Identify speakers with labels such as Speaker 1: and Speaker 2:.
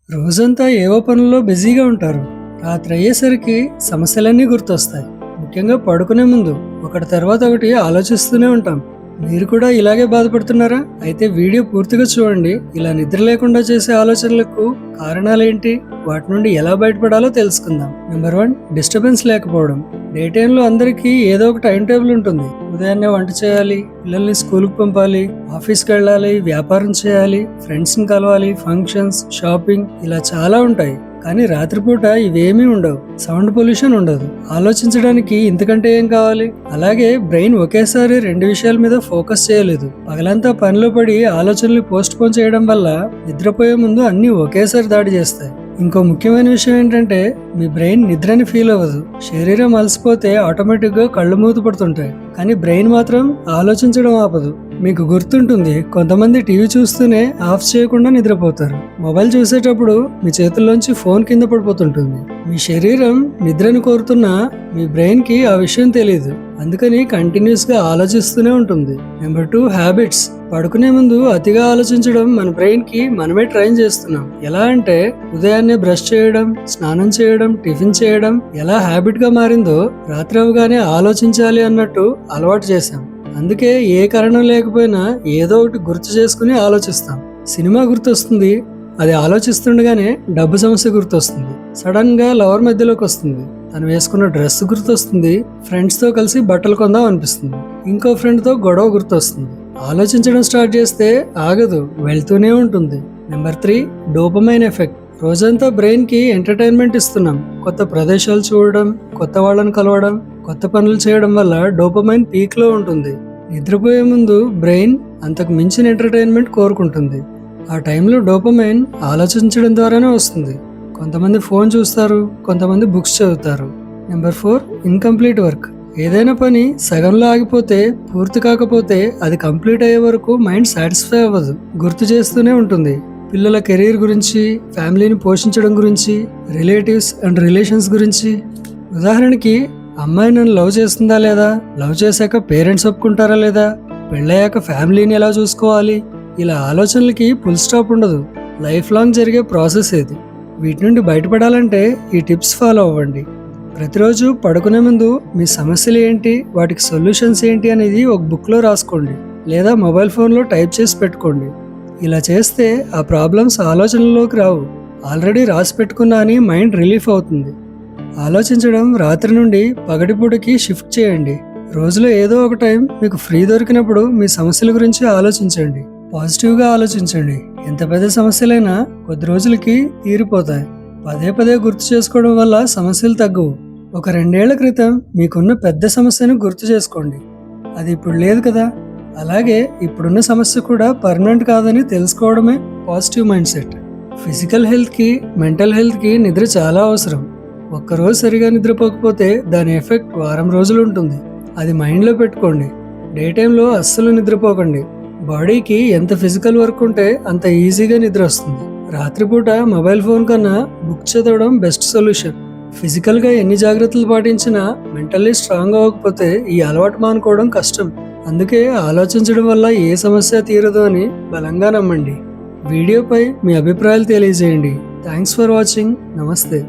Speaker 1: రోజంతా ఏవో పనుల్లో బిజీగా ఉంటారు. రాత్రి అయ్యేసరికి సమస్యలన్నీ గుర్తొస్తాయి. ముఖ్యంగా పడుకునే ముందు ఒకటి తర్వాత ఒకటి ఆలోచిస్తూనే ఉంటాం. మీరు కూడా ఇలాగే బాధపడుతున్నారా? అయితే వీడియో పూర్తిగా చూడండి. ఇలా నిద్ర లేకుండా చేసే ఆలోచనలకు కారణాలేంటి, వాటి నుండి ఎలా బయటపడాలో తెలుసుకుందాం. నెంబర్ 1, డిస్టర్బెన్స్ లేకపోవడం. డే టైంలో అందరికీ ఏదో ఒక టైం టేబుల్ ఉంటుంది. ఉదయాన్నే వంట చేయాలి, పిల్లల్ని స్కూల్కి పంపాలి, ఆఫీస్కి వెళ్ళాలి, వ్యాపారం చేయాలి, ఫ్రెండ్స్ని కలవాలి, ఫంక్షన్స్, షాపింగ్, ఇలా చాలా ఉంటాయి. కానీ రాత్రిపూట ఇవేమీ ఉండవు. సౌండ్ పొల్యూషన్ ఉండదు. ఆలోచించడానికి ఇంతకంటే ఏం కావాలి? అలాగే బ్రెయిన్ ఒకేసారి 2 విషయాల మీద ఫోకస్ చేయలేదు. పగలంతా పనిలో పడి ఆలోచనలు పోస్ట్ పోన్ చేయడం వల్ల నిద్రపోయే ముందు అన్ని ఒకేసారి దాడి చేస్తాయి. ఇంకో ముఖ్యమైన విషయం ఏంటంటే, మీ బ్రెయిన్ నిద్రని ఫీల్ అవ్వదు. శరీరం అలసిపోతే ఆటోమేటిక్గా కళ్ళు మూతపడుతుంటాయి, కానీ బ్రెయిన్ మాత్రం ఆలోచించడం ఆపదు. మీకు గుర్తుంటుంది, కొంతమంది టీవీ చూస్తూనే ఆఫ్ చేయకుండా నిద్రపోతారు. మొబైల్ చూసేటప్పుడు మీ చేతుల్లోంచి ఫోన్ కింద పడిపోతుంటుంది. మీ శరీరం నిద్రను కోరుతున్నా మీ బ్రెయిన్ కి ఆ విషయం తెలియదు. అందుకని కంటిన్యూస్ గా ఆలోచిస్తూనే ఉంటుంది. Number 2, habits. పడుకునే ముందు అతిగా ఆలోచించడం మన బ్రెయిన్ కి మనమే ట్రైన్ చేస్తున్నాం. ఎలా అంటే, ఉదయాన్నే బ్రష్ చేయడం, స్నానం చేయడం, టిఫిన్ చేయడం ఎలా హ్యాబిట్ గా మారిందో, రాత్రి అవగానే ఆలోచించాలి అన్నట్టు అలవాటు చేశాం. అందుకే ఏ కారణం లేకపోయినా ఏదో ఒకటి గుర్తు చేసుకుని ఆలోచిస్తాం. సినిమా గుర్తొస్తుంది, అది ఆలోచిస్తుండగానే డబ్బు సమస్య గుర్తొస్తుంది. సడన్ గా లవర్ మధ్యలోకి వస్తుంది, తను వేసుకున్న డ్రెస్ గుర్తొస్తుంది, ఫ్రెండ్స్ తో కలిసి బట్టలు కొందాం అనిపిస్తుంది, ఇంకో ఫ్రెండ్ తో గొడవ గుర్తొస్తుంది. ఆలోచించడం స్టార్ట్ చేస్తే ఆగదు, వెళ్తూనే ఉంటుంది. Number 3, dopamine effect. రోజంతా బ్రెయిన్ కి ఎంటర్టైన్మెంట్ ఇస్తున్నాం. కొత్త ప్రదేశాలు చూడడం, కొత్త వాళ్ళని కలవడం, కొత్త పనులు చేయడం వల్ల డోపమైన్ పీక్ లో ఉంటుంది. నిద్రపోయే ముందు బ్రెయిన్ అంతకు మించిన ఎంటర్టైన్మెంట్ కోరుకుంటుంది. ఆ టైంలో డోపమైన్ ఆలోచించడం ద్వారానే వస్తుంది. కొంతమంది ఫోన్ చూస్తారు, కొంతమంది బుక్స్ చదువుతారు. Number 4, incomplete work. ఏదైనా పని సగంలో ఆగిపోతే, పూర్తి కాకపోతే అది కంప్లీట్ అయ్యే వరకు మైండ్ సాటిస్ఫై అవ్వదు, గుర్తు చేస్తూనే ఉంటుంది. పిల్లల కెరీర్ గురించి, ఫ్యామిలీని పోషించడం గురించి, రిలేటివ్స్ అండ్ రిలేషన్స్ గురించి. ఉదాహరణకి, అమ్మాయి నన్ను లవ్ చేస్తుందా లేదా, లవ్ చేశాక పేరెంట్స్ ఒప్పుకుంటారా లేదా, పెళ్ళయ్యాక ఫ్యామిలీని ఎలా చూసుకోవాలి, ఇలా ఆలోచనలకి ఫుల్ స్టాప్ ఉండదు. లైఫ్ లాంగ్ జరిగే ప్రాసెస్ ఇది. వీటి నుండి బయటపడాలంటే ఈ టిప్స్ ఫాలో అవ్వండి. ప్రతిరోజు పడుకునే ముందు మీ సమస్యలు ఏంటి, వాటికి సొల్యూషన్స్ ఏంటి అనేది ఒక బుక్లో రాసుకోండి, లేదా మొబైల్ ఫోన్లో టైప్ చేసి పెట్టుకోండి. ఇలా చేస్తే ఆ ప్రాబ్లమ్స్ ఆలోచనలోకి రావు. ఆల్రెడీ రాసి పెట్టుకున్నా అని మైండ్ రిలీఫ్ అవుతుంది. ఆలోచించడం రాత్రి నుండి పగటిపూటకి షిఫ్ట్ చేయండి. రోజులో ఏదో ఒక టైం మీకు ఫ్రీ దొరికినప్పుడు మీ సమస్యల గురించి ఆలోచించండి. పాజిటివ్గా ఆలోచించండి. ఎంత పెద్ద సమస్యలైనా కొద్ది రోజులకి తీరిపోతాయి. పదే పదే గుర్తు చేసుకోవడం వల్ల సమస్యలు తగ్గవు. ఒక 2 ఏళ్ల క్రితం మీకున్న పెద్ద సమస్యను గుర్తు చేసుకోండి, అది ఇప్పుడు లేదు కదా. అలాగే ఇప్పుడున్న సమస్య కూడా పర్మనెంట్ కాదని తెలుసుకోవడమే పాజిటివ్ మైండ్ సెట్. ఫిజికల్ హెల్త్కి, మెంటల్ హెల్త్కి నిద్ర చాలా అవసరం. ఒక్కరోజు సరిగా నిద్రపోకపోతే దాని ఎఫెక్ట్ వారం రోజులు ఉంటుంది. అది మైండ్లో పెట్టుకోండి. డే టైంలో అస్సలు నిద్రపోకండి. బాడీకి ఎంత ఫిజికల్ వర్క్ ఉంటే అంత ఈజీగా నిద్ర వస్తుంది. రాత్రిపూట మొబైల్ ఫోన్ కన్నా బుక్ చదవడం బెస్ట్ సొల్యూషన్. ఫిజికల్గా ఎన్ని జాగ్రత్తలు పాటించినా మెంటల్లీ స్ట్రాంగ్ అవ్వకపోతే ఈ అలవాటు మానుకోవడం కష్టం. అందుకే ఆలోచించడం వల్ల ఏ సమస్య తీరదు అని బలంగా నమ్మండి. వీడియోపై మీ అభిప్రాయాలు తెలియజేయండి. Thanks for watching. నమస్తే.